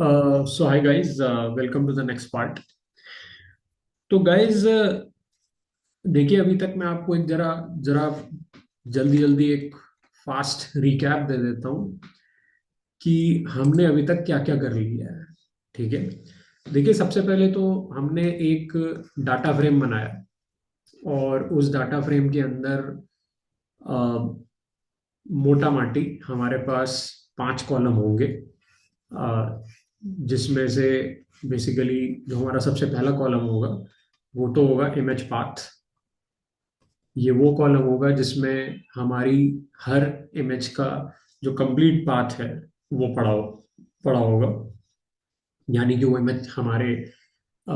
So hi guys, welcome to the next part. तो guys देखिए, अभी तक मैं आपको एक जरा जरा जल्दी जल्दी एक फास्ट रिकैप दे देता हूँ कि हमने अभी तक क्या क्या कर लिया है। ठीक है, देखिए सबसे पहले तो हमने एक डाटा फ्रेम बनाया और उस डाटा फ्रेम के अंदर अ, मोटा माटी हमारे पास 5 कॉलम होंगे, जिसमें से बेसिकली जो हमारा सबसे पहला कॉलम होगा वो तो होगा इमेज पाथ। ये वो कॉलम होगा जिसमें हमारी हर इमेज का जो कंप्लीट पाथ है वो पड़ा होगा, यानी कि वो इमेज अ,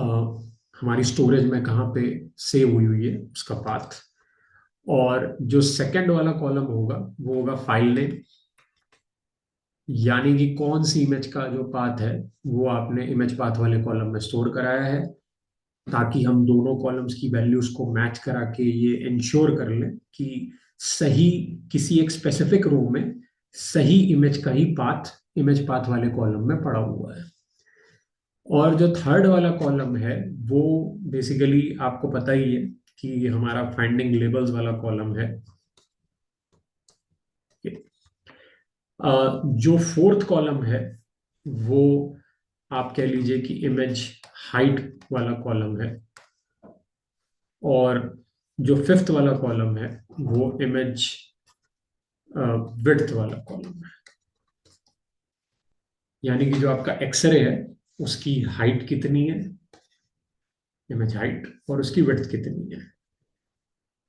हमारी स्टोरेज में कहाँ पे सेव हुई हुई है उसका पाथ। और जो सेकंड वाला कॉलम होगा वो होगा फाइल नेम, यानी कि कौन सी इमेज का जो पाथ है वो आपने इमेज पाथ वाले कॉलम में स्टोर कराया है, ताकि हम दोनों कॉलम्स की वैल्यूज को मैच करा के ये इंश्योर कर लें कि सही किसी एक स्पेसिफिक रो में सही इमेज का ही पाथ इमेज पाथ वाले कॉलम में पड़ा हुआ है। और जो थर्ड वाला कॉलम है वो बेसिकली आपको पता ही है कि हमारा फाइंडिंग लेबल्स वाला कॉलम है। जो फोर्थ कॉलम है वो आप कह लीजिए कि इमेज हाइट वाला कॉलम है। और जो फिफ्थ वाला कॉलम है वो इमेज विड्थ वाला कॉलम है, यानी कि जो आपका एक्सरे है उसकी हाइट कितनी है, इमेज हाइट, और उसकी विड्थ कितनी है,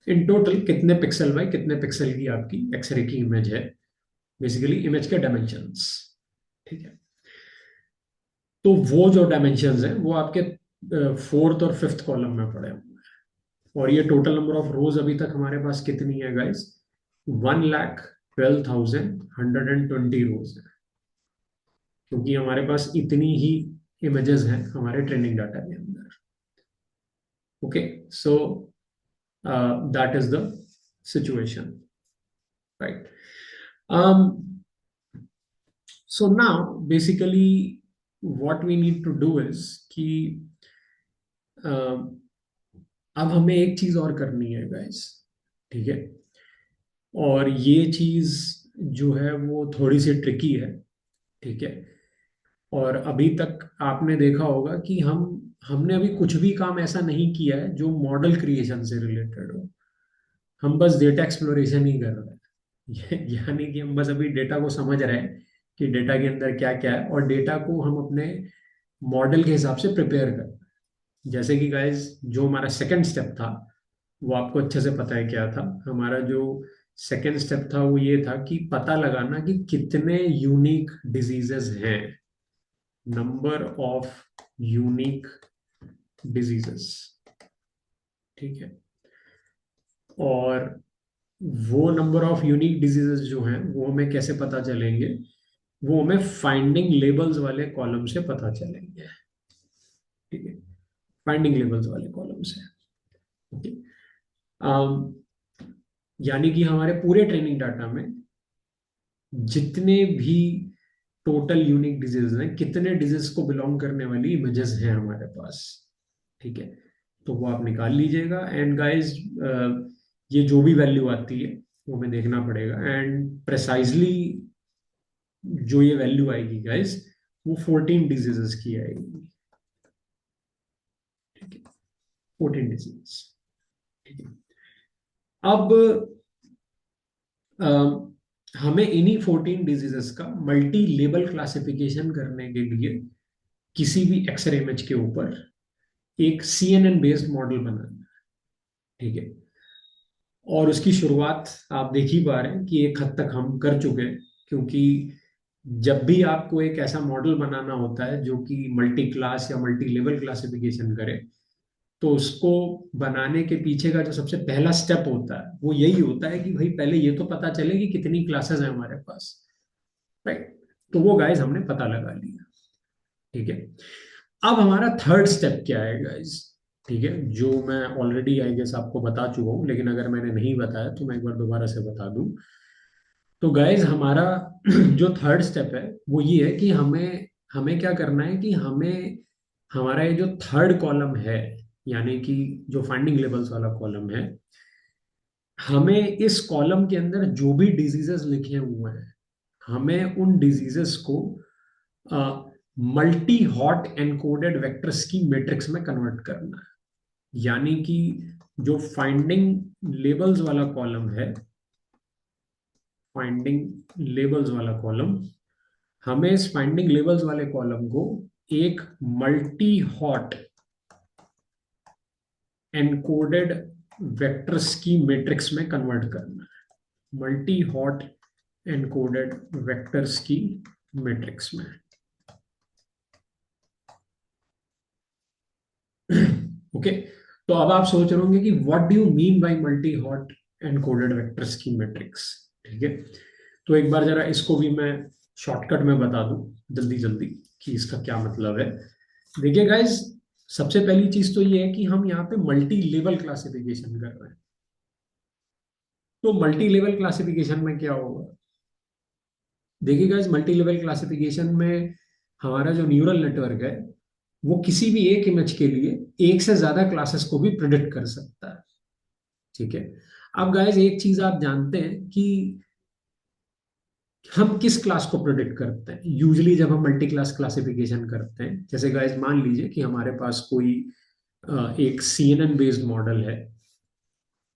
इन टोटल कितने पिक्सल बाय कितने पिक्सल की आपकी एक्सरे की इमेज है, बेसिकली इमेज के डायमेंशंस। ठीक है, तो वो जो डायमेंशंस हैं वो आपके फोर्थ और फिफ्थ कॉलम में पड़े हुए हैं। और ये टोटल नंबर ऑफ रोज अभी तक हमारे पास कितनी है गाइस? 1,12,120 रोज है, क्योंकि हमारे पास इतनी ही इमेजेस हैं हमारे ट्रेनिंग डाटा के अंदर। Okay, so that is the situation, right? So now basically what we need to do is कि अब हमें एक चीज और करनी है गाइस। ठीक है, और ये चीज जो है वो थोड़ी सी ट्रिकी है। ठीक है, और अभी तक आपने देखा होगा कि हमने अभी कुछ भी काम ऐसा नहीं किया है जो मॉडल क्रिएशन से रिलेटेड हो। हम बस डेटा एक्सप्लोरेशन ही कर रहे हैं। यानी कि हम बस अभी डेटा को समझ रहे हैं कि डेटा के अंदर क्या क्या है, और डेटा को हम अपने मॉडल के हिसाब से प्रिपेयर कर रहे हैं। जैसे कि गाइस जो हमारा सेकंड स्टेप था वो आपको अच्छे से पता है क्या था। हमारा जो सेकंड स्टेप था वो ये था कि पता लगाना कि कितने यूनिक डिजीजेस हैं, नंबर ऑफ यूनिक डिजीजेस। ठीक है, और वो नंबर ऑफ यूनिक डिजीजेस जो हैं वो हमें कैसे पता चलेंगे? वो हमें फाइंडिंग लेबल्स वाले कॉलम से पता चलेंगे। ठीक है, फाइंडिंग लेबल्स वाले कॉलम से। ओके, यानी कि हमारे पूरे ट्रेनिंग डाटा में जितने भी टोटल यूनिक डिजीज हैं, कितने डिजीज को बिलोंग करने वाली इमेजेस हैं हमारे पास। ठीक है, तो वो आप निकाल लीजिएगा। एंड गाइस, ये जो भी वैल्यू आती है वो हमें देखना पड़ेगा, एंड प्रिसाइजली जो ये वैल्यू आएगी गाइस वो 14 डिजीजेस की आएगी। ठीक है, 14 डिजीजेस। ठीक है, अब हमें इन्हीं 14 डिजीजेस का मल्टी लेबल क्लासिफिकेशन करने के लिए किसी भी एक्सरे इमेज के ऊपर एक CNN बेस्ड मॉडल बनाना है। ठीक है, और उसकी शुरुआत आप देख ही पा रहे हैं कि एक हद तक हम कर चुके हैं, क्योंकि जब भी आपको एक ऐसा मॉडल बनाना होता है जो कि मल्टी क्लास या मल्टी लेवल क्लासिफिकेशन करे, तो उसको बनाने के पीछे का जो सबसे पहला स्टेप होता है वो यही होता है कि भाई पहले ये तो पता चले कि कितनी क्लासेस हैं हमारे पास, राइट? तो वो गाइस हमने पता लगा लिया। ठीक है, अब हमारा थर्ड स्टेप क्या है गाइस? ठीक है, जो मैं ऑलरेडी आई गेस आपको बता चुका हूँ, लेकिन अगर मैंने नहीं बताया तो मैं एक बार दोबारा से बता दूं। तो गाइस हमारा जो थर्ड स्टेप है वो ये है कि हमें हमें क्या करना है कि हमें हमारा ये जो थर्ड कॉलम है, यानी कि जो फाइंडिंग लेवल्स वाला कॉलम है, हमें इस कॉलम के अंदर जो भी डिजीजेस लिखे हुए हैं, हमें उन डिजीजेस को मल्टी हॉट एनकोडेड वेक्टर्स की मैट्रिक्स में कन्वर्ट करना है। यानी कि जो फाइंडिंग लेबल्स वाला कॉलम है, फाइंडिंग लेबल्स वाला कॉलम, हमें इस फाइंडिंग लेबल्स वाले कॉलम को एक मल्टी हॉट एनकोडेड वेक्टर्स की मैट्रिक्स में कन्वर्ट करना है। मल्टी हॉट एनकोडेड वेक्टर्स की मैट्रिक्स में। ओके, तो अब आप सोच रहे होंगे कि what do you mean by multi hot encoded vectors की मैट्रिक्स। ठीक है, तो एक बार जरा इसको भी मैं शॉर्टकट में बता दूं जल्दी जल्दी कि इसका क्या मतलब है। देखिए गाइस, सबसे पहली चीज तो ये है कि हम यहाँ पे मल्टी लेवल क्लासिफिकेशन कर रहे हैं। तो मल्टी लेवल क्लासिफिकेशन में क्या होगा, देखिए गाइस, मल्टी लेवल क्लासिफिकेशन में हमारा जो न्यूरल नेटवर्क है वो किसी भी एक इमेज के लिए एक से ज्यादा क्लासेस को भी प्रिडिक्ट कर सकता है। ठीक है, अब गाइस एक चीज आप जानते हैं कि हम किस क्लास को प्रिडिक्ट करते हैं यूजली जब हम मल्टी क्लास क्लासिफिकेशन करते हैं। जैसे गाइस मान लीजिए कि हमारे पास कोई एक CNN बेस्ड मॉडल है।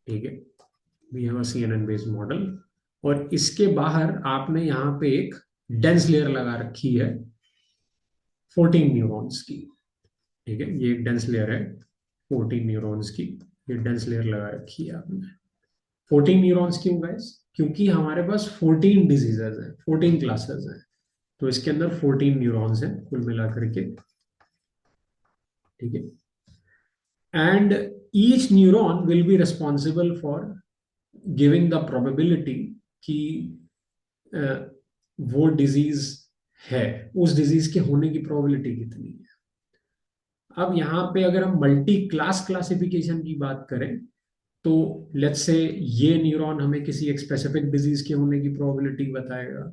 ठीक है, we have a CNN based model, और इसके बाहर आपने यहाँ पे एक डेंस लेयर लगा रखी है 14 न्यूरॉन्स की। ठीक है, ये एक डेंस लेयर है 14 न्यूरॉन्स की, ये डेंस लेयर लगा रखी है आपने। 14 न्यूरॉन्स क्यों गाइस? क्योंकि हमारे पास 14 डिजीजेज हैं, 14 क्लासेस हैं, तो इसके अंदर 14 न्यूरॉन्स हैं कुल मिलाकर के। ठीक है, and each neuron will be responsible for giving the probability कि वो डिजीज है, उस डिजीज के होने की प्रोबेबिलिटी कितनी है। अब यहाँ पे अगर हम मल्टी क्लास क्लासिफिकेशन की बात करें, तो लेट्स से ये न्यूरॉन हमें किसी एक स्पेसिफिक डिजीज के होने की प्रोबेबिलिटी बताएगा,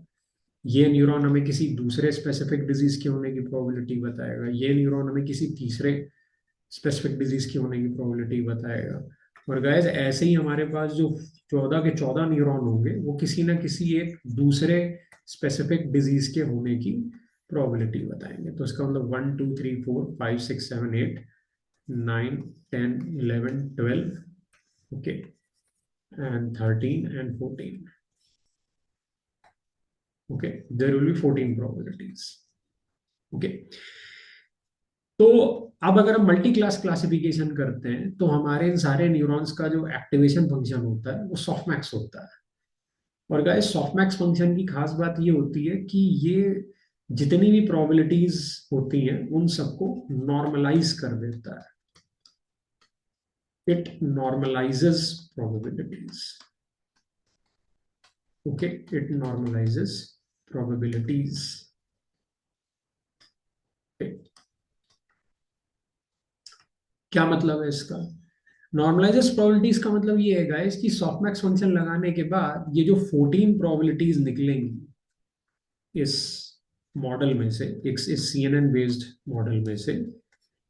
ये न्यूरॉन हमें किसी दूसरे स्पेसिफिक डिजीज के होने की प्रोबेबिलिटी बताएगा, ये न्यूरॉन हमें किसी तीसरे स्पेसिफिक डिजीज की होने की प्रोबेबिलिटी बताएगा। और गाइस ऐसे ही हमारे पास जो 14 के 14 न्यूरॉन होंगे वो किसी ना किसी एक दूसरे स्पेसिफिक डिजीज के होने की प्रोबेबिलिटी बताएंगे। तो इसका मतलब 1 2 3 4 5 6 7 8 9 10 11 12, okay, and 13 and 14। Okay, there will be 14 probabilities. Okay, तो अब अगर हम मल्टी क्लास क्लासिफिकेशन करते हैं तो हमारे इन सारे न्यूरॉन्स का जो एक्टिवेशन फंक्शन होता है वो सॉफ्टमैक्स होता है। और गाइस सॉफ्टमैक्स फंक्शन की खास बात ये होती है कि ये जितनी भी प्रोबेबिलिटीज होती हैं उन सबको नॉर्मलाइज कर देता है। It normalises probabilities. Okay, it normalises probabilities. क्या मतलब है इसका? नॉर्मलाइजेस प्रोबेबिलिटीज का मतलब ये है गाइस कि सॉफ्टमैक्स फंक्शन लगाने के बाद ये जो 14 प्रोबेबिलिटीज निकलेंगी इस मॉडल में से, इस CNN बेस्ड मॉडल में से,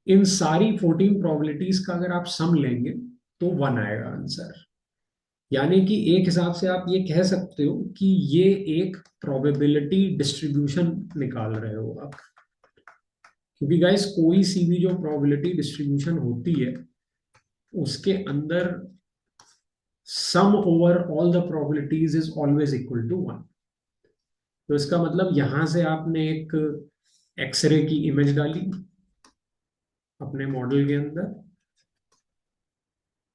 इन सारी 14 प्रोबेबिलिटीज का अगर आप सम लेंगे तो 1 आएगा आंसर। यानी कि एक हिसाब से आप ये कह सकते हो कि ये एक प्रोबेबिलिटी डिस्ट्रीब्यूशन निकाल रहे हो आप। क्योंकि गाइस कोई सी भी जो प्रोबेबिलिटी डिस्ट्रीब्यूशन होती है उसके अंदर sum over all the probabilities is always equal to 1। तो इसका मतलब यहां से आपने एक एक्सरे की इमेज डाली अपने मॉडल के अंदर,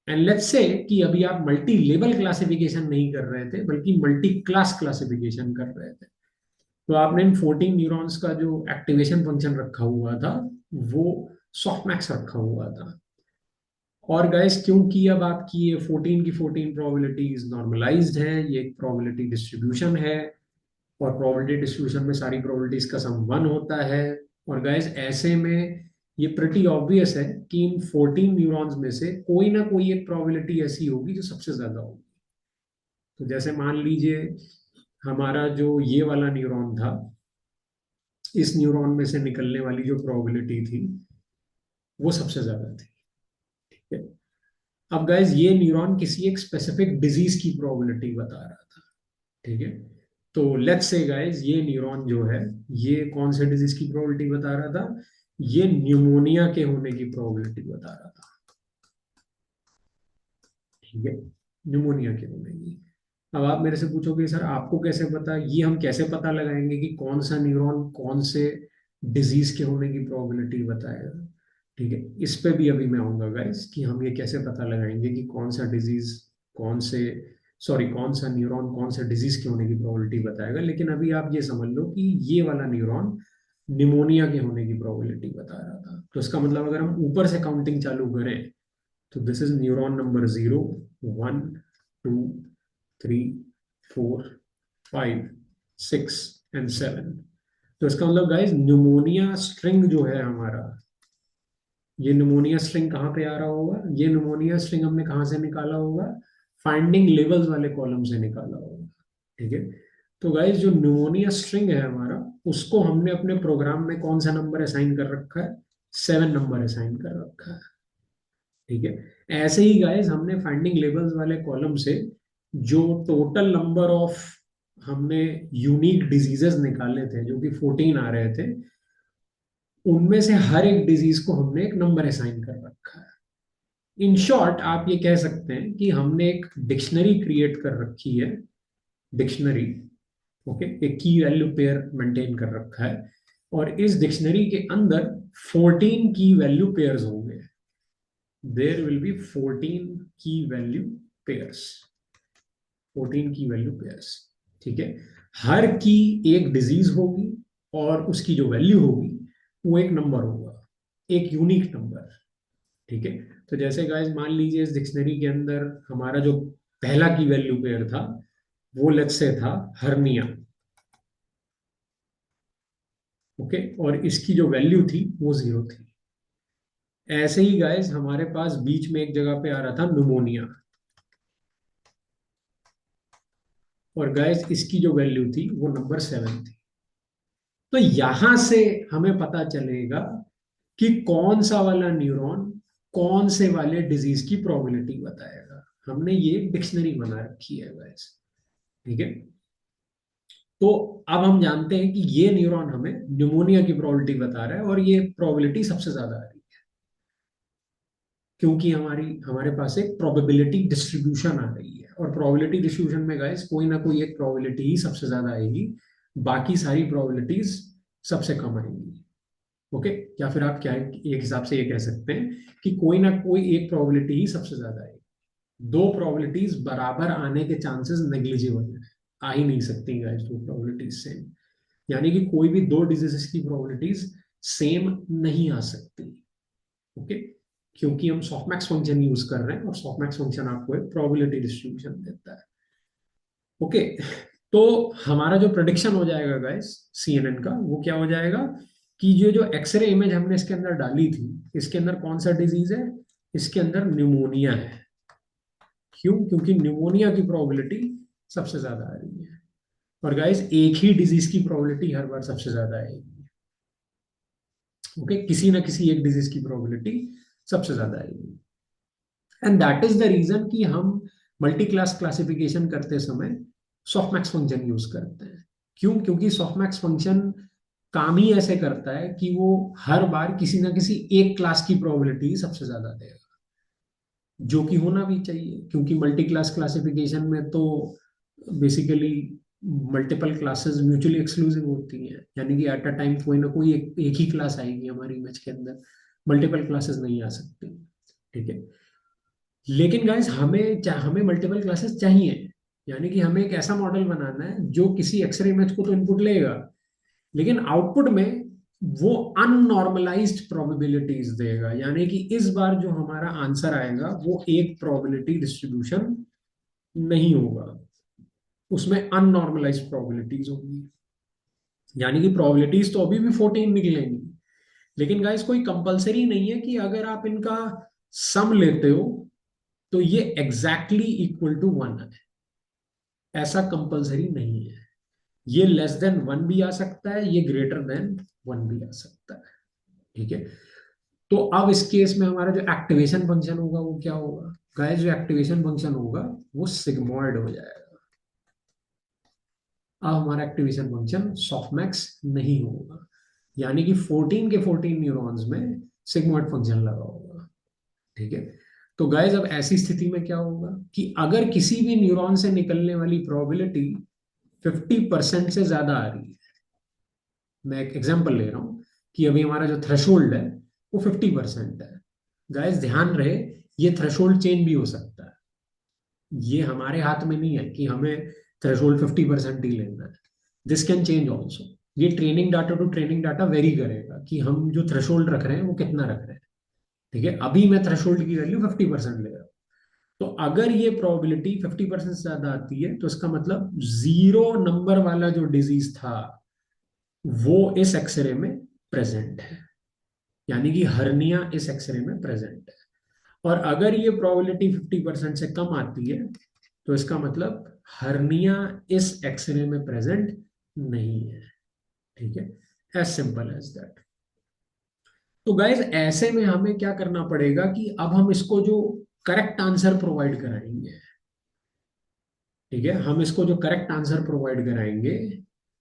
एंड लेट्स से कि अभी आप मल्टी लेवल क्लासिफिकेशन नहीं कर रहे थे बल्कि मल्टी क्लास क्लासिफिकेशन कर रहे थे, तो आपने इन 14 न्यूरॉन्स का जो एक्टिवेशन फंक्शन रखा हुआ था वो सॉफ्टमैक्स रखा हुआ था। और गाइस क्योंकि अब आपकी ये 14 की 14 प्रोबेबिलिटीज नॉर्मलाइज्ड है, ये एक प्रोबेबिलिटी डिस्ट्रीब्यूशन है, और प्रोबेबिलिटी डिस्ट्रीब्यूशन में सारी प्रोबेबिलिटीज का सम 1 होता है। और गाइस ऐसे में ये प्रिटी ऑब्वियस है कि इन 14 न्यूरॉन्स में से कोई ना कोई एक प्रोबेबिलिटी ऐसी होगी जो सबसे ज्यादा होगी। तो जैसे मान लीजिए हमारा जो ये वाला न्यूरॉन था, इस न्यूरॉन में से निकलने वाली जो प्रोबेबिलिटी थी वो सबसे ज्यादा थी। ठीक है। अब गाइज ये न्यूरॉन किसी एक स्पेसिफिक डिजीज की प्रोबेबिलिटी बता रहा था। ठीक है। तो लेट्स से गाइज ये न्यूरॉन जो है ये कौन से डिजीज की प्रोबेबिलिटी बता रहा था, ये न्यूमोनिया के होने की प्रोबेबिलिटी बता रहा था। ठीक है। न्यूमोनिया के होने की। अब आप मेरे से पूछोगे सर आपको कैसे पता, ये हम कैसे पता लगाएंगे कि कौन सा न्यूरॉन कौन से डिजीज के होने की प्रोबेबिलिटी बताएगा। ठीक है। इस पे भी अभी मैं आऊंगा गाइस कि हम ये कैसे पता लगाएंगे कि कौन सा डिजीज कौन से सॉरी कौन सा न्यूरॉन कौन से डिजीज के होने की प्रोबेबिलिटी बताएगा। लेकिन अभी आप ये समझ लो कि ये वाला न्यूरॉन निमोनिया के होने की प्रोबेबिलिटी बता रहा था। तो इसका मतलब अगर हम ऊपर से काउंटिंग चालू करें तो this is neuron number 0, 1, 2, 3, 4, 5, 6 and 7। तो इसका मतलब गाइस न्यूमोनिया स्ट्रिंग जो है हमारा, ये न्यूमोनिया स्ट्रिंग कहाँ पे आ रहा होगा, ये न्यूमोनिया स्ट्रिंग हमने कहाँ से निकाला होगा, फाइंडिंग लेवल्स वाले कॉलम से निकाला होगा। ठीक है। तो गाइस जो न्यूमोनिया स्ट्रिंग है हमारा, उसको हमने अपने प्रोग्राम में कौन सा नंबर असाइन कर रखा है, 7 नंबर असाइन कर रखा है। ठीक है। ऐसे ही गाइस हमने फाइंडिंग लेबल्स वाले कॉलम से जो टोटल नंबर ऑफ हमने यूनिक डिजीजेस निकाले थे जो कि 14 आ रहे थे, उनमें से हर एक डिजीज को हमने एक नंबर असाइन कर रखा है। इन शॉर्ट आप ये कह सकते हैं कि हमने एक डिक्शनरी क्रिएट कर रखी है। डिक्शनरी, ओके, एक की वैल्यू पेयर मेंटेन कर रखा है और इस डिक्शनरी के अंदर 14 की वैल्यू पेयर्स होंगे। देयर विल बी 14 की वैल्यू पेयर्स, 14 की वैल्यू पेयर्स। ठीक है। हर की एक डिजीज होगी और उसकी जो वैल्यू होगी वो एक नंबर होगा, एक यूनिक नंबर। ठीक है। तो जैसे गाइस मान लीजिए इस डिक्शनरी के अंदर हमारा जो पहला की वैल्यू पेयर था वो लेट्स से था हर्निया। ओके। और इसकी जो वैल्यू थी वो 0 थी। ऐसे ही गाइस हमारे पास बीच में एक जगह पे आ रहा था न्यूमोनिया, और गाइस इसकी जो वैल्यू थी वो नंबर 7 थी। तो यहां से हमें पता चलेगा कि कौन सा वाला न्यूरॉन कौन से वाले डिजीज की प्रोबेबिलिटी बताएगा। हमने ये डिक्शनरी बना रखी है गाइस। ठीक है। तो अब हम जानते हैं कि ये न्यूरॉन हमें न्यूमोनिया की प्रोबेबिलिटी बता रहा है और ये प्रोबेबिलिटी सबसे ज्यादा आ रही है क्योंकि हमारे पास एक प्रोबेबिलिटी डिस्ट्रीब्यूशन आ रही है। और प्रोबेबिलिटी डिस्ट्रीब्यूशन में गाइस कोई ना कोई एक प्रोबेबिलिटी ही सबसे ज्यादा आएगी, बाकी सारी प्रोबेबिलिटीज सबसे कम आएंगी। ओके। या फिर आप क्या एक हिसाब से ये कह सकते हैं कि कोई ना कोई एक प्रोबेबिलिटी ही सबसे ज्यादा आएगी। दो प्रोबेबिलिटीज बराबर आने के चांसेस नेग्लिजिबल है, आ ही नहीं सकती गाइस दो प्रोबेबिलिटीज सेम। यानी कि कोई भी दो डिजीजेस की प्रोबेबिलिटीज सेम नहीं आ सकती। ओके। क्योंकि हम सॉफ्टमैक्स फंक्शन यूज कर रहे हैं और सॉफ्टमैक्स फंक्शन आपको एक प्रोबेबिलिटी डिस्ट्रीब्यूशन देता है। ओके। तो हमारा जो प्रेडिक्शन हो जाएगा गाइस सीएनएन का वो क्या हो जाएगा कि जो जो एक्सरे इमेज हमने इसके अंदर डाली थी, इसके अंदर कौन सा डिजीज है, इसके अंदर न्यूमोनिया है। क्यों? क्योंकि न्यूमोनिया की प्रोबेबिलिटी सबसे ज्यादा आ रही है। और गाइस एक ही डिजीज की प्रोबेबिलिटी हर बार सबसे ज्यादा आएगी। ओके। किसी ना किसी एक डिजीज की प्रोबेबिलिटी सबसे ज्यादा आएगी। And that is the reason कि हम मल्टी क्लास क्लासिफिकेशन करते समय सॉफ्टमैक्स फंक्शन यूज करते हैं। क्यों? क्योंकि सॉफ्टमैक्स फंक्शन काम ही ऐसे करता है कि वो हर बार किसी ना किसी एक क्लास की प्रोबेबिलिटी सबसे ज्यादा देगा, जो कि होना भी चाहिए क्योंकि मल्टी क्लास क्लासिफिकेशन में तो basically multiple classes mutually exclusive होती हैं। यानी कि एट अ टाइम कोई ना कोई एक ही क्लास आएगी हमारी इमेज के अंदर, मल्टीपल क्लासेस नहीं आ सकती। ठीक है। लेकिन गाइस हमें मल्टीपल क्लासेस चाहिए। यानी कि हमें एक ऐसा मॉडल बनाना है जो किसी एक्सरे इमेज को तो इनपुट लेगा लेकिन आउटपुट में वो अननॉर्मलाइज्ड प्रोबेबिलिटीज देगा। यानी कि इस बार जो हमारा आंसर आएगा वो एक प्रोबेबिलिटी डिस्ट्रीब्यूशन नहीं होगा, उसमें अननॉर्मलाइज्ड प्रोबेबिलिटीज होंगी। यानी कि प्रोबेबिलिटीज तो अभी भी 14 निकलेंगी लेकिन गाइस कोई कंपलसरी नहीं है कि अगर आप इनका सम लेते हो तो ये एग्जैक्टली इक्वल टू 1 है, ऐसा कंपलसरी नहीं है। ये लेस देन 1 भी आ सकता है, ये ग्रेटर देन 1 भी आ सकता है। ठीक है, तो अब इस केस में हमारा जो एक्टिवेशन फंक्शन होगा वो क्या होगा गाइस? जो एक्टिवेशन फंक्शन होगा वो सिग्मॉइड हो जाएगा। अब हमारा एक्टिवेशन फंक्शन सॉफ्टमैक्स नहीं होगा, यानी कि 14 के 14 न्यूरॉन्स में सिग्मॉइड फंक्शन लगा होगा। ठीक है, तो गाइस अब ऐसी स्थिति में क्या होगा कि अगर किसी भी न्यूरॉन से निकलने वाली प्रोबेबिलिटी 50% से ज्यादा आ रही है, मैं एक एग्जांपल ले रहा हूं कि अभी हमारा जो थ्रेशोल्ड है वो 50% है। गाइस ध्यान रहे, ये थ्रेशोल्ड चेंज भी हो सकता है, ये हमारे हाथ में नहीं है कि हमें थ्रेशोल्ड 50% ही लेना है। This can change also. ये training data to training data vary करेगा कि हम जो थ्रेशोल्ड रख रहे हैं वो कितना रख रहे हैं। ठीक है, अभी मैं थ्रेशोल्ड की वैल्यू 50% ले रहा हूँ, तो अगर ये प्रोबेबिलिटी 50% से ज्यादा आती है तो इसका मतलब जीरो नंबर वाला जो डिजीज था वो इस एक्सरे में प्रेजेंट है, यानी कि हर्निया इस एक्सरे में प्रेजेंट है। और अगर ये प्रोबेबिलिटी 50% से कम आती है तो इसका मतलब हर्निया इस एक्सरे में प्रेजेंट नहीं है। ठीक है, एज सिंपल एज दैट। तो गाइज ऐसे में हमें क्या करना पड़ेगा कि अब हम इसको जो करेक्ट आंसर प्रोवाइड कराएंगे, ठीक है, हम इसको जो करेक्ट आंसर प्रोवाइड कराएंगे,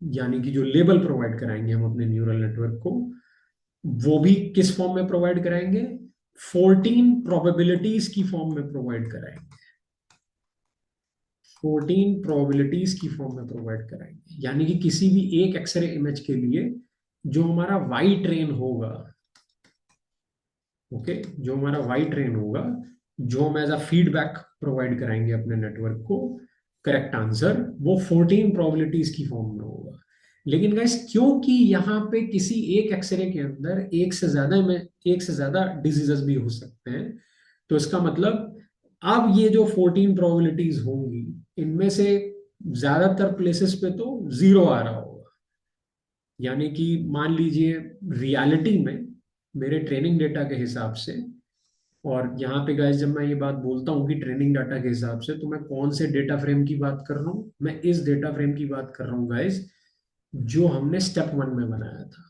यानी कि जो लेबल प्रोवाइड कराएंगे हम अपने न्यूरल नेटवर्क को, वो भी किस फॉर्म में प्रोवाइड कराएंगे? 14 प्रोबेबिलिटीज की फॉर्म में प्रोवाइड कराएंगे। 14 प्रोबेबिलिटीज की फॉर्म में प्रोवाइड कराएंगे, यानी कि किसी भी एक एक्सरे इमेज के लिए जो हमारा वाई ट्रेन होगा, ओके, जो हमारा वाई ट्रेन होगा, जो हम एज अ फीडबैक प्रोवाइड कराएंगे अपने नेटवर्क को, करेक्ट आंसर वो 14 प्रोबेबिलिटीज की फॉर्म में होगा। लेकिन गाइस क्योंकि यहाँ पे किसी एक एक्सरे के अंदर एक से ज्यादा डिजीजेस भी हो सकते हैं, तो इसका मतलब अब ये जो 14 प्रोबेबिलिटीज होंगी इनमें से ज्यादातर प्लेसेस पे तो जीरो आ रहा होगा। यानी कि मान लीजिए रियलिटी में मेरे ट्रेनिंग डेटा के हिसाब से, और यहाँ पे गाइस जब मैं ये बात बोलता हूँ कि ट्रेनिंग डाटा के हिसाब से, तो मैं कौन से डेटा फ्रेम की बात कर रहा हूँ? मैं इस डेटा फ्रेम की बात कर रहा हूँ गाइस जो हमने स्टेप 1 में बनाया था।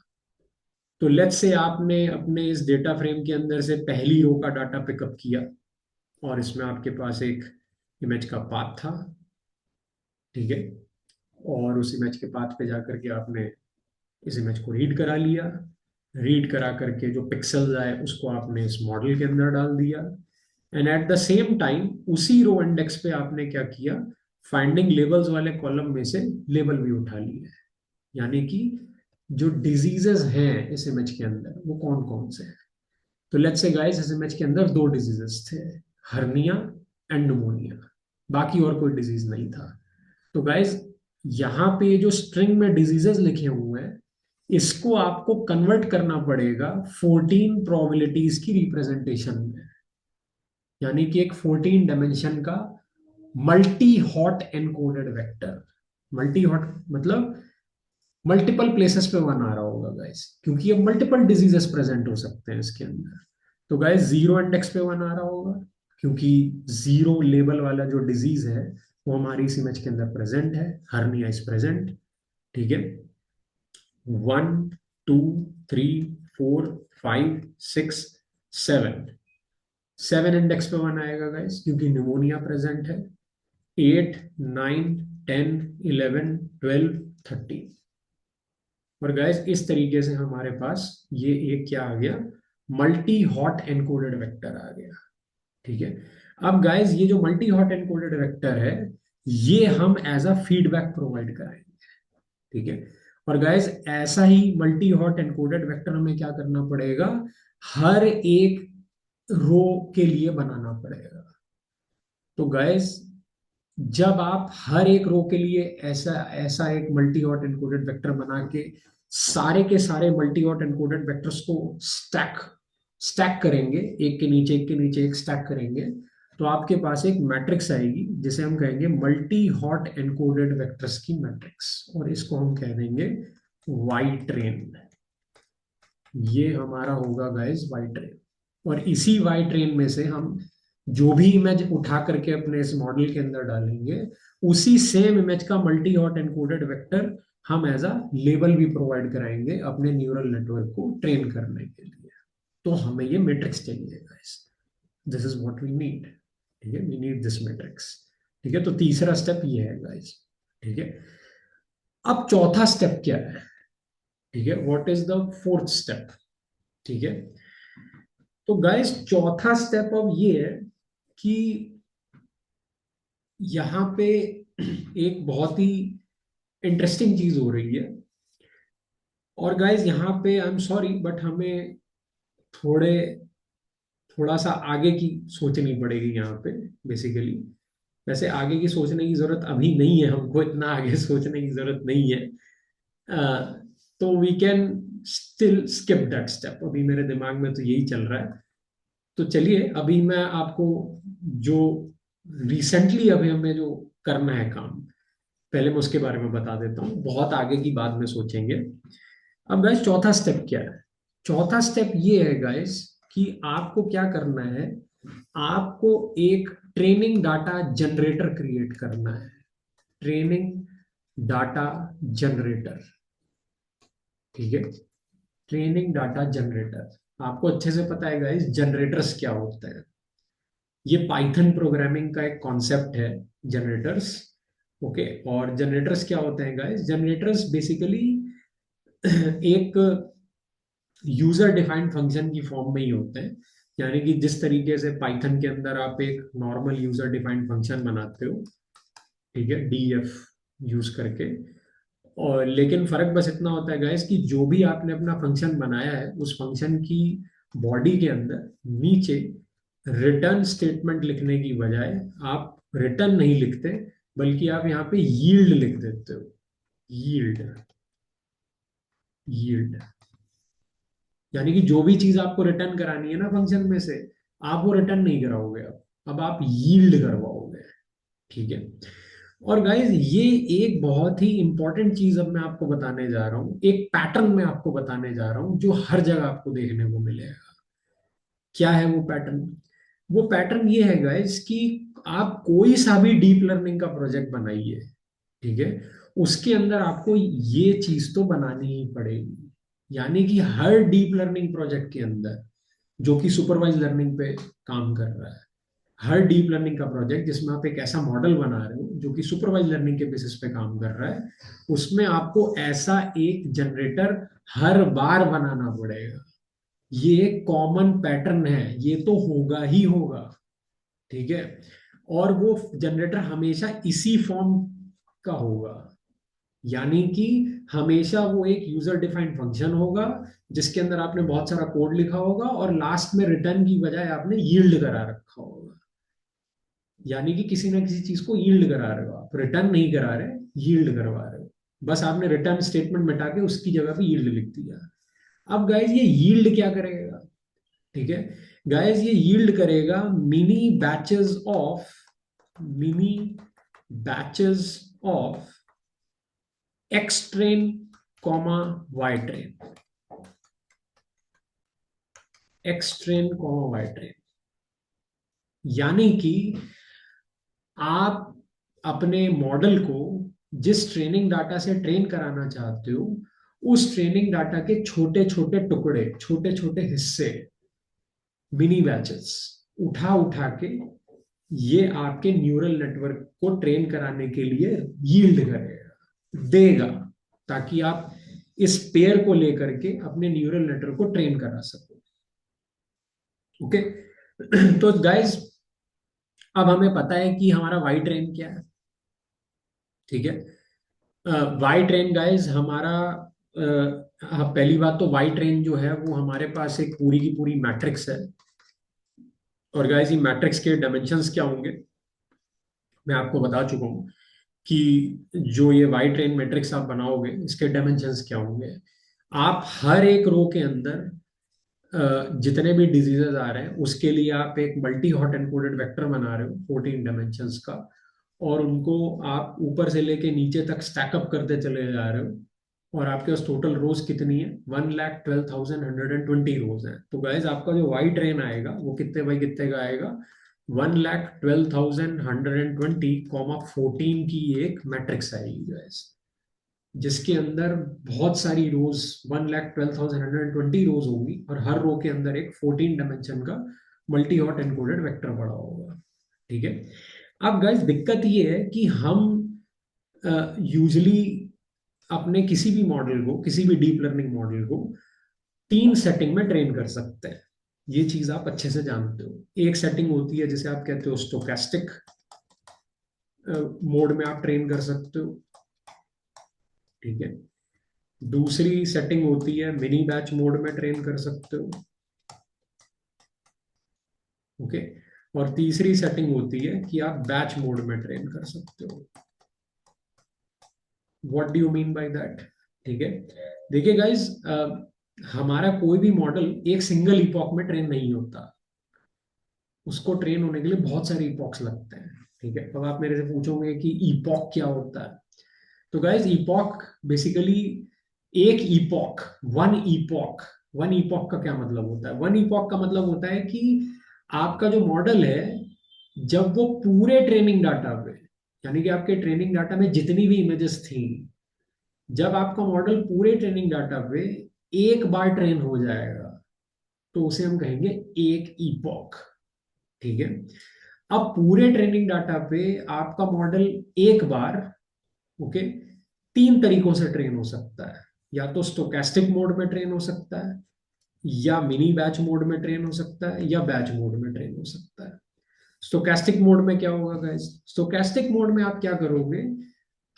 तो लेट्स से आपने अपने इस डेटा फ्रेम के अंदर से पहली रो का डाटा पिकअप किया और इसमें आपके पास एक इमेज का पाथ था। ठीक है, और उस इमेज के पाथ पे जाकर के आपने इस इमेज को रीड करा लिया। रीड करा करके जो पिक्सल्स आए उसको आपने इस मॉडल के अंदर डाल दिया, and at the same time उसी रो इंडेक्स पे आपने क्या किया? फाइंडिंग लेबल्स वाले कॉलम में से लेबल भी उठा लिए, यानी कि जो डिजीजेस हैं इस इमेज के अंदर वो कौन कौन से हैं। तो लेट्स से गाइस इस इमेज के अंदर दो डिजीजेस थे, हर्निया एंड निमोनिया, बाकी और कोई डिजीज नहीं था। तो गाइस यहाँ पे ये जो स्ट्रिंग में डिजीजेस लिखे हुए हैं इसको आपको कन्वर्ट करना पड़ेगा 14 प्रोबेबिलिटीज की रिप्रेजेंटेशन में, यानी कि एक 14 डायमेंशन का multi hot encoded vector. Multi hot मतलब मल्टीपल प्लेसेस पे वन आ रहा होगा गाइस, क्योंकि ये मल्टीपल डिजीजेस प्रेजेंट हो सकते हैं इसके अंदर। तो गाइस जीरो इंडेक्स पे वन आ रहा होगा क्योंकि जीरो लेबल वाला जो डिजीज है वो हमारी इस इमेज के अंदर प्रेजेंट है, हर्निया इज प्रेजेंट। ठीक है, 1 2 3 4 5 6 7, 7 इंडेक्स पे वन आएगा गाइस क्योंकि निमोनिया प्रेजेंट है। 8 9 10 11 12 13, और गाइस इस तरीके से हमारे पास ये एक क्या आ गया? मल्टी हॉट एनकोडेड वेक्टर आ गया। ठीक है, अब गाइस ये जो मल्टी हॉट एनकोडेड वेक्टर है ये हम एज अ फीडबैक प्रोवाइड कराएंगे। ठीक है, और गाइस ऐसा ही मल्टी हॉट एनकोडेड वेक्टर हमें क्या करना पड़ेगा? हर एक रो के लिए बनाना पड़ेगा। तो गाइस जब आप हर एक रो के लिए ऐसा ऐसा एक मल्टी हॉट एनकोडेड वेक्टर बना के सारे मल्टी हॉट एनकोडेड वेक्टर्स को स्टैक स्टैक करेंगे, एक के नीचे एक के नीचे एक स्टैक करेंगे, तो आपके पास एक मैट्रिक्स आएगी जिसे हम कहेंगे मल्टी हॉट एनकोडेड वेक्टर्स की मैट्रिक्स, और इसको हम कह देंगे वाई ट्रेन। ये हमारा होगा गाइस वाई ट्रेन, और इसी वाई ट्रेन में से हम जो भी इमेज उठा करके अपने इस मॉडल के अंदर डालेंगे, उसी सेम इमेज का मल्टी हॉट एनकोडेड वेक्टर हम एज अ लेबल भी प्रोवाइड कराएंगे अपने न्यूरल नेटवर्क को ट्रेन करने के लिए। तो हमें ये मैट्रिक्स चाहिए guys, this is what we need. ठीक है, वी नीड दिस मैट्रिक्स। ठीक है, तो तीसरा स्टेप ये है गाइस। ठीक है, अब चौथा स्टेप क्या है? ठीक है, what is the fourth step? ठीक है, तो गाइस चौथा स्टेप अब ये है कि यहाँ पे एक बहुत ही इंटरेस्टिंग चीज हो रही है। और गाइस यहाँ पे आई एम सॉरी बट हमें थोड़े थोड़ा सा आगे की सोचनी पड़ेगी यहाँ पे बेसिकली। वैसे आगे की सोचने की जरूरत अभी नहीं है, हमको इतना आगे सोचने की जरूरत नहीं है। अ, तो we can still skip that step, अभी मेरे दिमाग में तो यही चल रहा है। तो चलिए अभी मैं आपको जो रिसेंटली अभी हमें जो करना है काम, पहले मैं उसके बारे में बता देता हूँ, बहुत आगे की बाद में सोचेंगे। अब गाइस चौथा स्टेप क्या है? चौथा स्टेप ये है गाइस कि आपको क्या करना है, आपको एक ट्रेनिंग डाटा जनरेटर क्रिएट करना है। Training data generator. ठीक है, ट्रेनिंग डाटा जनरेटर। आपको अच्छे से पता है गाइस जनरेटर्स क्या होता है। ये पाइथन प्रोग्रामिंग का एक कॉन्सेप्ट है, जनरेटर्स। ओके, और जनरेटर्स क्या होते हैं गाइस? जनरेटर्स बेसिकली एक यूजर डिफाइंड फंक्शन की फॉर्म में ही होते हैं। यानी कि जिस तरीके से पाइथन के अंदर आप एक नॉर्मल यूजर डिफाइंड फंक्शन बनाते हो, ठीक है, डीएफ यूज करके। और लेकिन फर्क बस इतना होता है गाइस कि जो भी आपने अपना फंक्शन बनाया है, उस फंक्शन की बॉडी के अंदर नीचे रिटर्न स्टेटमेंट लिखने की बजाय आप रिटर्न नहीं लिखते, बल्कि आप यहाँ पे यील्ड लिख देते हो। यील्ड। यील्ड यानी कि जो भी चीज आपको रिटर्न करानी है ना फंक्शन में से, आप वो रिटर्न नहीं कराओगे, अब आप यील्ड करवाओगे। ठीक है, और गाइज ये एक बहुत ही इंपॉर्टेंट चीज अब मैं आपको बताने जा रहा हूँ, एक पैटर्न मैं आपको बताने जा रहा हूँ जो हर जगह आपको देखने को मिलेगा। क्या है वो पैटर्न? वो पैटर्न ये है गाइज कि आप कोई सा भी डीप लर्निंग का प्रोजेक्ट बनाइए, ठीक है, उसके अंदर आपको ये चीज तो बनानी ही पड़ेगी। यानी कि हर डीप लर्निंग प्रोजेक्ट के अंदर जो कि सुपरवाइज लर्निंग पे काम कर रहा है, हर डीप लर्निंग का प्रोजेक्ट जिसमें आप एक ऐसा मॉडल बना रहे हो जो कि सुपरवाइज लर्निंग के बेसिस पे काम कर रहा है, उसमें आपको ऐसा एक जनरेटर हर बार बनाना पड़ेगा। ये एक कॉमन पैटर्न है, ये तो होगा ही होगा। ठीक है, और वो जनरेटर हमेशा इसी फॉर्म का होगा। यानी कि हमेशा वो एक यूजर डिफाइंड फंक्शन होगा जिसके अंदर आपने बहुत सारा कोड लिखा होगा और लास्ट में रिटर्न की बजाय आपने यील्ड करा रखा होगा। यानी कि किसी ना किसी चीज को यील्ड करा रहे हो, आप रिटर्न नहीं करा रहे, यील्ड करवा रहे हो। बस आपने रिटर्न स्टेटमेंट मिटा के उसकी जगह पे यील्ड लिख दिया। अब गाइज ये यील्ड क्या करेगा? ठीक है, गाइज ये यील्ड करेगा mini batches of X train comma Y train. X train comma Y train यानी कि आप अपने मॉडल को जिस ट्रेनिंग डाटा से ट्रेन कराना चाहते हो, उस ट्रेनिंग डाटा के छोटे छोटे टुकड़े, छोटे छोटे हिस्से, मिनी बैचेस उठा उठा के ये आपके न्यूरल नेटवर्क को ट्रेन कराने के लिए यील्ड करेगा, देगा, ताकि आप इस पेयर को लेकर के अपने न्यूरल नेटवर्क को ट्रेन करा सको। ओके तो गाइस अब हमें पता है कि हमारा वाई ट्रेन क्या है। ठीक है, वाई ट्रेन गाइस हमारा पहली बात तो वाई ट्रेन जो है वो हमारे पास एक पूरी की पूरी मैट्रिक्स है। और गाइस ये मैट्रिक्स के डायमेंशंस क्या होंगे मैं आपको बता चुका हूँ कि जो ये वाई ट्रेन मैट्रिक्स आप बनाओगे इसके डायमेंशंस क्या होंगे। आप हर एक रो के अंदर जितने भी डिजीजेस आ रहे हैं उसके लिए आप एक मल्टी हॉट एनकोडेड वेक्टर बना रहे हो 14 डायमेंशंस का, और उनको आप ऊपर से लेके नीचे तक स्टैकअप करते चले जा रहे हो। और आपके पास टोटल रोज कितनी है? 1,12,120 रोज है। तो गाइज आपका जो वाई ट्रेन आएगा वो कितने बाई कितने का आएगा? 1,12,120, 14 की एक मैट्रिक्स आएगी गाइस, जिसके अंदर बहुत सारी रोज, 1,12,120 रोज होंगी, और हर रो के अंदर एक 14 डायमेंशन का मल्टी हॉट एनकोडेड वेक्टर पड़ा होगा। ठीक है। अब गाइस दिक्कत ये है कि हम यूजली अपने किसी भी मॉडल को, किसी भी डीप लर्निंग मॉडल को 3 सेटिंग में ट्रेन कर सकते हैं। ये चीज आप अच्छे से जानते हो। एक सेटिंग होती है जिसे आप कहते हो स्टोकेस्टिक मोड में आप ट्रेन कर सकते हो। ठीक है। दूसरी सेटिंग होती है मिनी बैच मोड में ट्रेन कर सकते हो। ओके। और तीसरी सेटिंग होती है कि आप बैच मोड में ट्रेन कर सकते हो। What do you mean by that? ठीक है। देखिए गाइस, हमारा कोई भी मॉडल एक सिंगल इपॉक में ट्रेन नहीं होता। उसको ट्रेन होने के लिए बहुत सारे इपॉक्स लगते हैं। ठीक है। अब आप मेरे से पूछोगे कि इपॉक क्या होता है। तो गाइस, इपॉक बेसिकली एक इपॉक, वन इपॉक का क्या मतलब होता है? वन इपॉक का मतलब होता है कि आपका जो मॉडल है, जब वो पूरे ट्रेनिंग डाटा पे, यानी कि आपके ट्रेनिंग डाटा में जितनी भी इमेजेस थी, जब आपका मॉडल पूरे ट्रेनिंग डाटा पे एक बार ट्रेन हो जाएगा, तो उसे हम कहेंगे एक इपॉक। ठीक है। अब पूरे ट्रेनिंग डाटा पे आपका मॉडल एक बार, ओके, 3 तरीकों से ट्रेन हो सकता है। या तो स्टोकेस्टिक मोड में ट्रेन हो सकता है, या मिनी बैच मोड में ट्रेन हो सकता है, या बैच मोड में ट्रेन हो सकता है। स्टोकेस्टिक मोड में क्या होगा गाइस? स्टोकेस्टिक मोड में आप क्या करोगे,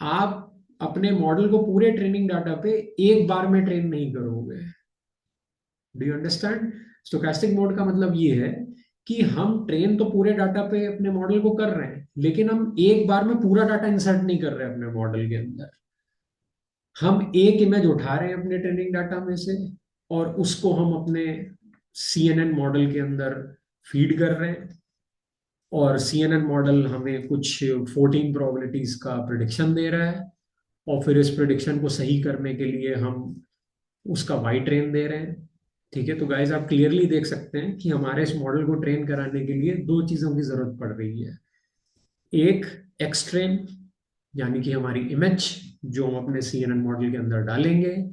आप अपने मॉडल को पूरे ट्रेनिंग डाटा पे एक बार में ट्रेन नहीं करोगे। Do you understand? Stochastic mode का मतलब ये है कि हम ट्रेन तो पूरे डाटा पे अपने मॉडल को कर रहे हैं, लेकिन हम एक बार में पूरा डाटा इंसर्ट नहीं कर रहे अपने मॉडल के अंदर। हम एक इमेज उठा रहे हैं अपने ट्रेनिंग डाटा में से, और उसको हम अपने CNN मॉडल के अंदर फीड कर रहे हैं, और CNN मॉडल हमें कुछ 14 प्रोबेबिलिटीज का प्रिडिक्शन दे रहा है, और फिर इस प्रिडिक्शन को सही करने के लिए हम उसका वाई ट्रेन दे रहे हैं। ठीक है। तो गाइज आप क्लियरली देख सकते हैं कि हमारे इस मॉडल को ट्रेन कराने के लिए दो चीजों की जरूरत पड़ रही है। एक एक्स ट्रेन, यानी कि हमारी इमेज जो हम अपने CNN मॉडल के अंदर डालेंगे,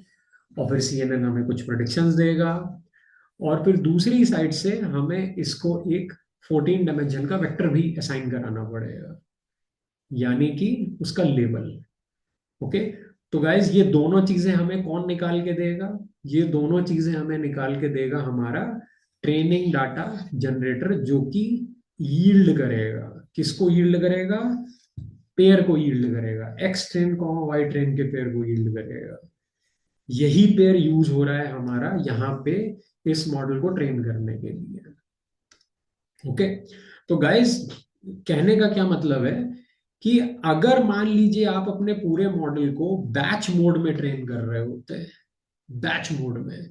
और फिर CNN हमें कुछ प्रेडिक्शंस देगा, और फिर दूसरी साइड से हमें इसको एक 14 डायमेंशन का वेक्टर भी असाइन कराना पड़ेगा, यानी कि उसका लेबल। ओके। तो गाइज ये दोनों चीजें हमें कौन निकाल के देगा? ये दोनों चीजें हमें निकाल के देगा हमारा ट्रेनिंग डाटा जनरेटर, जो कि यील्ड करेगा। किसको यील्ड करेगा? पेयर को यील्ड करेगा। एक्स ट्रेन को वाई ट्रेन के पेयर को यील्ड करेगा। यही पेयर यूज हो रहा है हमारा यहाँ पे इस मॉडल को ट्रेन करने के लिए। ओके। तो गाइस, कहने का क्या मतलब है कि अगर मान लीजिए आप अपने पूरे मॉडल को बैच मोड में ट्रेन कर रहे होते हैं, बैच मोड में,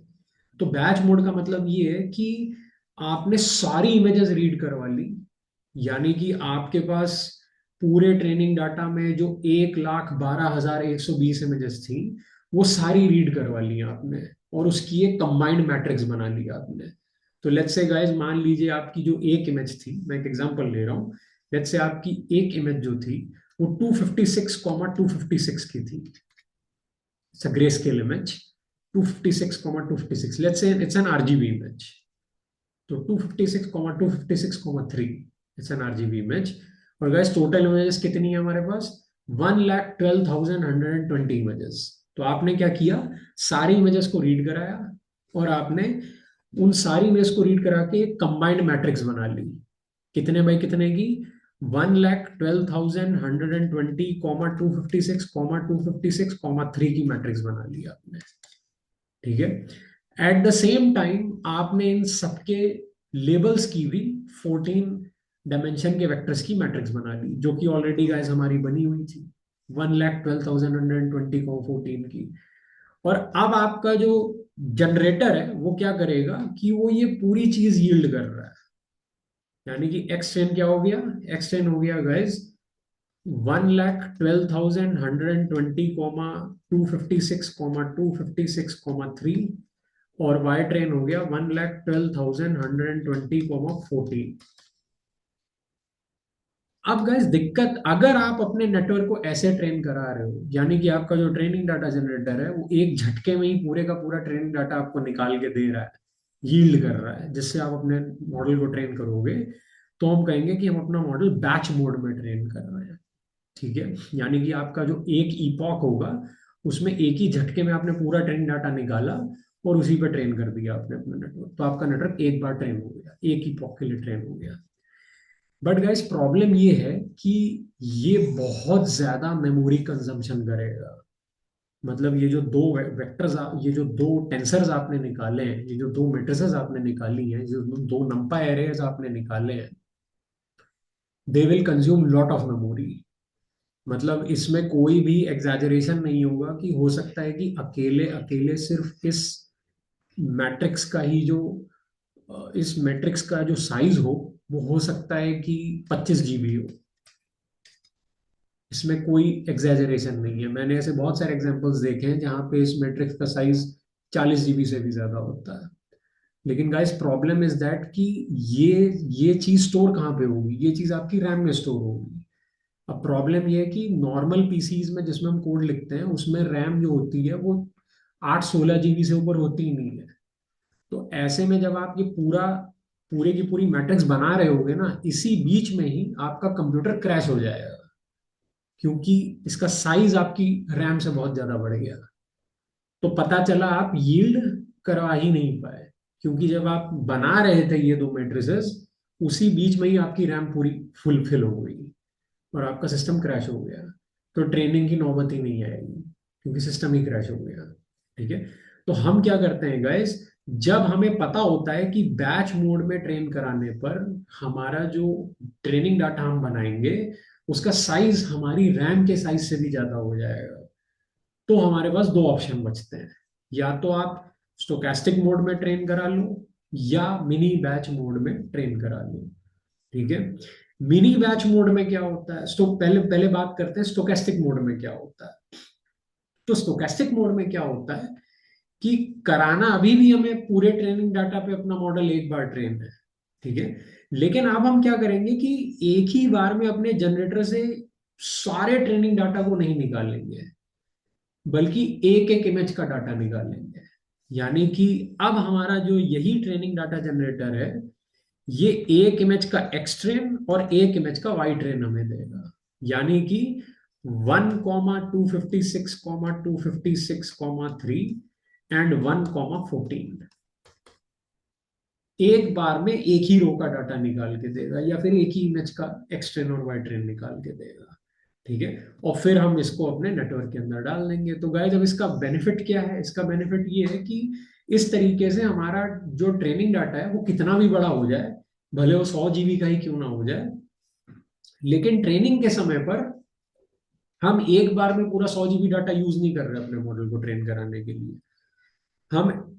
तो बैच मोड का मतलब ये है कि आपने सारी इमेजेस रीड करवा ली, यानी कि आपके पास पूरे ट्रेनिंग डाटा में जो 1,12,120 इमेजेस थी, वो सारी रीड करवा ली आपने, और उसकी एक कंबाइंड मैट्रिक्स बना ली आपने। तो लेट्स से गाइस, मान लीजिए आपकी जो एक इमेज थी, मैं एक एग्जांपल ले रहा हूँ, लेट्स से आपकी एक इमेज जो थी वो 256,256 की थी। It's a grey scale image, 256,256, let's say it's an RGB image. तो 256,256,3, इट्स एन RGB इमेज। और गाइस टोटल इमेजेस कितनी है हमारे पास? 1,12,120 इमेजेस। तो आपने क्या किया, सारी इमेजेस को रीड कराया, और आपने उन सारी इमेज को रीड करा के एक कंबाइंड मैट्रिक्स बना ली। कितने बाई कितने की? 1,12,120, 256, 256, 3 की मैट्रिक्स बना ली आपने। ठीक है। एट द सेम टाइम आपने इन सबके लेबल्स की भी 14 डायमेंशन के वेक्टर्स की मैट्रिक्स बना ली, जो कि ऑलरेडी गाइस हमारी बनी हुई थी, 1,12,120 को 14 की। और अब आपका जो जनरेटर है वो क्या करेगा कि वो ये पूरी चीज यील्ड कर रहा है, यानी कि एक्स टेन क्या हो गया? एक्स टेन हो गया गाइस 1,12,120, 256, 256, 3, और वाई ट्रेन हो गया 1,12,120, 14। अब गाइस दिक्कत, अगर आप अपने नेटवर्क को ऐसे ट्रेन करा रहे हो, यानी कि आपका जो ट्रेनिंग डाटा जनरेटर है वो एक झटके में ही पूरे का पूरा ट्रेनिंग डाटा आपको निकाल के दे रहा है, यील्ड कर रहा है, जिससे आप अपने मॉडल को ट्रेन करोगे, तो हम कहेंगे कि हम अपना मॉडल बैच मोड में ट्रेन कर रहे हैं। ठीक है, यानी कि आपका जो एक ईपॉक होगा उसमें एक ही झटके में आपने पूरा ट्रेनिंग डाटा निकाला और उसी पे ट्रेन कर दिया आपने अपना नेटवर्क, तो आपका नेटवर्क एक बार ट्रेन हो गया, एक ईपॉक के लिए ट्रेन हो गया। बट गाइस प्रॉब्लम ये है कि ये बहुत ज्यादा मेमोरी कंजम्पशन करेगा। मतलब ये जो दो वेक्टर्स, ये जो दो टेंसर्स आपने निकाले हैं, ये जो दो मैट्रिसेस आपने निकाली हैं, जो दो नंपा एरेज आपने निकाले हैं, they will consume lot of memory. मतलब इसमें कोई भी एग्जैजरेशन नहीं होगा कि हो सकता है कि अकेले अकेले सिर्फ मैट्रिक्स का ही जो इस मैट्रिक्स का जो साइज हो वो सकता है कि 25 GB हो। इसमें कोई एग्जैजरेशन नहीं है, मैंने ऐसे बहुत सारे एग्जांपल्स देखे हैं जहां पे इस मैट्रिक्स का साइज 40 GB से भी ज्यादा होता है। लेकिन गाइस प्रॉब्लम इज दैट कि ये ये चीज स्टोर कहाँ पे होगी, ये चीज आपकी रैम में स्टोर होगी। अब प्रॉब्लम ये है कि नॉर्मल पीसीज में जिसमें हम कोड लिखते हैं उसमें रैम जो होती है वो 8-16 GB से ऊपर होती ही नहीं है। तो ऐसे में जब आप ये पूरे की पूरी मैट्रिक्स बना रहे होगे ना, इसी बीच में ही आपका कंप्यूटर क्रैश हो जाएगा, क्योंकि इसका साइज आपकी रैम से बहुत ज्यादा बढ़ गया। तो पता चला आप यील्ड करवा ही नहीं पाए, क्योंकि जब आप बना रहे थे ये दो मैट्रिसेस, उसी बीच में ही आपकी रैम पूरी फुलफिल हो गई और आपका सिस्टम क्रैश हो गया। तो ट्रेनिंग की नौबत ही नहीं आएगी, क्योंकि सिस्टम ही क्रैश हो गया। ठीक है, तो हम क्या करते हैं गाइस, जब हमें पता होता है कि बैच मोड में ट्रेन कराने पर हमारा जो ट्रेनिंग डाटा हम बनाएंगे उसका साइज हमारी रैम के साइज से भी ज्यादा हो जाएगा, तो हमारे पास दो ऑप्शन बचते हैं। या तो आप स्टोकेस्टिक मोड में ट्रेन करा लो, या मिनी बैच मोड में ट्रेन करा लो। ठीक है, मिनी बैच मोड में क्या होता है, पहले पहले बात करते हैं स्टोकेस्टिक मोड में क्या होता है। तो स्टोकेस्टिक मोड में क्या होता है कि कराना अभी भी हमें पूरे ट्रेनिंग डाटा पे अपना मॉडल एक बार ट्रेन है। ठीक है, लेकिन अब हम क्या करेंगे कि एक ही बार में अपने जनरेटर से सारे ट्रेनिंग डाटा को नहीं निकालेंगे, बल्कि एक एक इमेज का डाटा निकालेंगे। यानी कि अब हमारा जो यही ट्रेनिंग डाटा जनरेटर है, ये एक इमेज का एक्स ट्रेन और एक इमेज का वाई ट्रेन हमें देगा। यानी कि 1,256,256,3 एंड 1,14 एक बार में एक ही रो का डाटा निकाल के देगा, या फिर एक ही इमेज का एक्स ट्रेन और वाई ट्रेन निकाल के देगा। ठीक है, और फिर हम इसको अपने नेटवर्क के अंदर डाल देंगे। तो गाइस अब इसका बेनिफिट क्या है, इसका बेनिफिट ये है कि इस तरीके से हमारा जो ट्रेनिंग डाटा है वो कितना भी बड़ा हो जाए, भले वो 100 GB का ही क्यों ना हो जाए, लेकिन ट्रेनिंग के समय पर हम एक बार में पूरा 100 GB डाटा यूज नहीं कर रहे अपने मॉडल को ट्रेन कराने के लिए। हम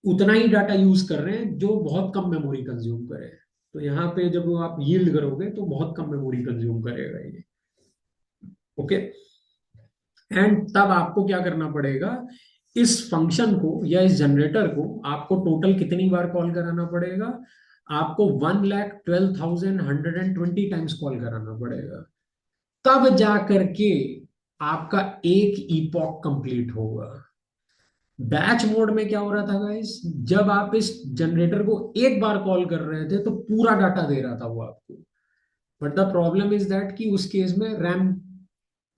उतना ही डाटा यूज कर रहे हैं जो बहुत कम मेमोरी कंज्यूम करे। तो यहाँ पे जब आप यील्ड करोगे तो बहुत कम मेमोरी कंज्यूम करेगा ये। ओके, एंड तब आपको क्या करना पड़ेगा, इस फंक्शन को या इस जनरेटर को आपको टोटल कितनी बार कॉल कराना पड़ेगा, आपको 1,12,120 टाइम्स कॉल कराना पड़ेगा, तब जा करके आपका एक ईपॉक कंप्लीट होगा। बैच मोड में क्या हो रहा था गाइस, जब आप इस जनरेटर को एक बार कॉल कर रहे थे तो पूरा डाटा दे रहा था वो आपको। But the problem is that कि उस केस में रैम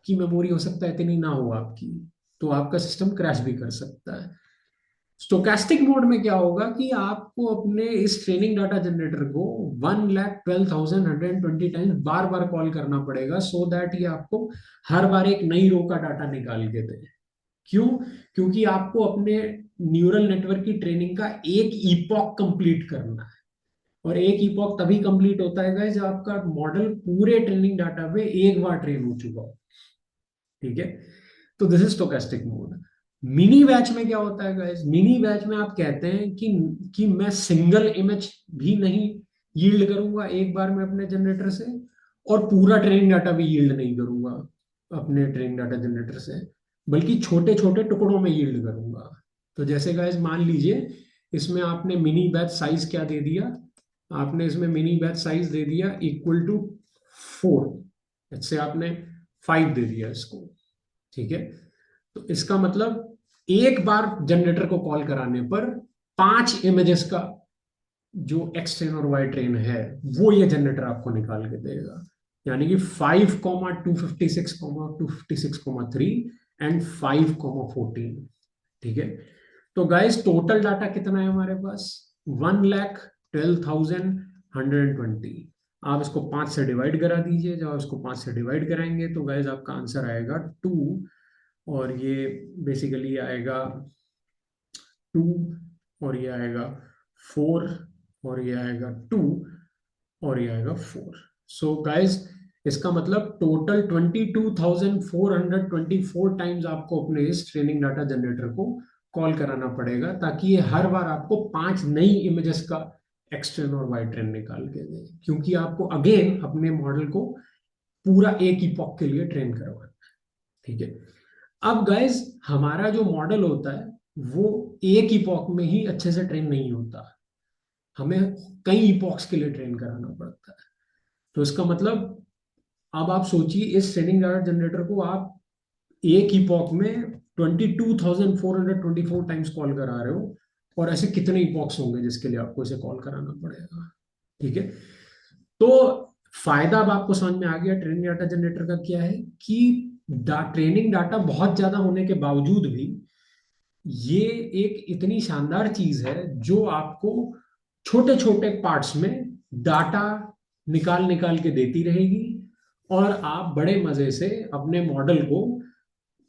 की मेमोरी हो सकता है इतनी ना हो आपकी, तो आपका सिस्टम क्रैश भी कर सकता है। स्टोकेस्टिक मोड में क्या होगा कि आपको अपने इस ट्रेनिंग डाटा जनरेटर को 1,12,120 टाइम्स बार बार कॉल करना पड़ेगा, सो दैट ये आपको हर बार एक नई रो का डाटा निकाल के दे। क्यों? क्योंकि आपको अपने न्यूरल नेटवर्क की ट्रेनिंग का एक ईपॉक कंप्लीट करना है, और एक ईपॉक तभी कंप्लीट होता है जब आपका मॉडल पूरे ट्रेनिंग डाटा पे एक बार ट्रेन हो चुका हो। ठीक है, तो this is stochastic mode. Mini batch में क्या होता है गाइस, मिनी बैच में आप कहते हैं कि मैं सिंगल इमेज भी नहीं यील्ड करूंगा एक बार में अपने जनरेटर से, और पूरा ट्रेनिंग डाटा भी यील्ड नहीं करूंगा अपने ट्रेनिंग डाटा जनरेटर से, बल्कि छोटे छोटे टुकड़ों में यील्ड करूंगा। तो जैसे गाइस मान लीजिए इसमें आपने मिनी बैच साइज क्या दे दिया, आपने इसमें मिनी बैच साइज दे दिया इक्वल टू 4, इससे आपने 5 दे दिया इसको, ठीक है। तो इसका मतलब एक बार जनरेटर को कॉल कराने पर 5 इमेजेस का जो एक्स ट्रेन और वाई ट्रेन है वो ये जनरेटर आपको निकाल के देगा। यानी कि 5,256,256,3 एंड 5,14, ठीक है। तो गाइस टोटल डाटा कितना है हमारे पास? 1,12,120। आप इसको 5 से डिवाइड करा दीजिए। जब आप इसको 5 से डिवाइड कराएंगे तो गाइस आपका आंसर आएगा 2, और ये बेसिकली आएगा 2, और ये आएगा 4, और ये आएगा 2, और ये आएगा 4। सो गाइस इसका मतलब टोटल 22,424 टाइम्स आपको अपने इस ट्रेनिंग डाटा जनरेटर को कॉल कराना पड़ेगा, ताकि ये हर बार आपको 5 नई इमेजेस का एक्स ट्रेन और वाई ट्रेन निकाल के दे, क्योंकि आपको अगेन अपने मॉडल को पूरा एक इपॉक के लिए ट्रेन करवाना है, ठीक है। अब गाइस हमारा जो मॉडल होता है वो एक इपॉक में ही अच्छे से ट्रेन नहीं होता, हमें कई इपॉक्स के लिए ट्रेन कराना पड़ता है। तो इसका मतलब अब आप सोचिए इस ट्रेनिंग डाटा जनरेटर को आप एक इपॉक में 22,424 टाइम्स कॉल करा रहे हो, और ऐसे कितने इपॉक्स होंगे जिसके लिए आपको इसे कॉल कराना पड़ेगा, ठीक है। तो फायदा अब आपको समझ में आ गया ट्रेनिंग डाटा जनरेटर का क्या है, कि ट्रेनिंग डाटा बहुत ज्यादा होने के बावजूद भी ये एक इतनी शानदार चीज है जो आपको छोटे छोटे पार्ट्स में डाटा निकाल निकाल के देती रहेगी, और आप बड़े मजे से अपने मॉडल को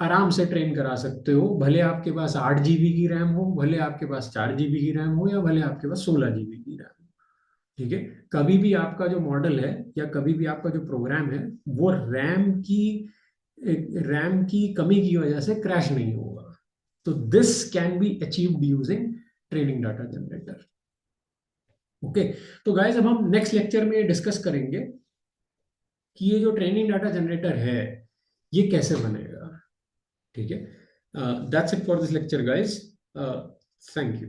आराम से ट्रेन करा सकते हो। भले आपके पास 8 GB की रैम हो, भले आपके पास 4 GB की रैम हो, या भले आपके पास 16 GB की रैम हो, ठीक है। कभी भी आपका जो मॉडल है या कभी भी आपका जो प्रोग्राम है वो रैम की कमी की वजह से क्रैश नहीं होगा। तो this can be achieved using training data generator. Okay. तो गाइज अब हम नेक्स्ट लेक्चर में डिस्कस करेंगे कि ये जो ट्रेनिंग डाटा जनरेटर है ये कैसे बनेगा, ठीक है। That's it for this lecture guys. Thank you.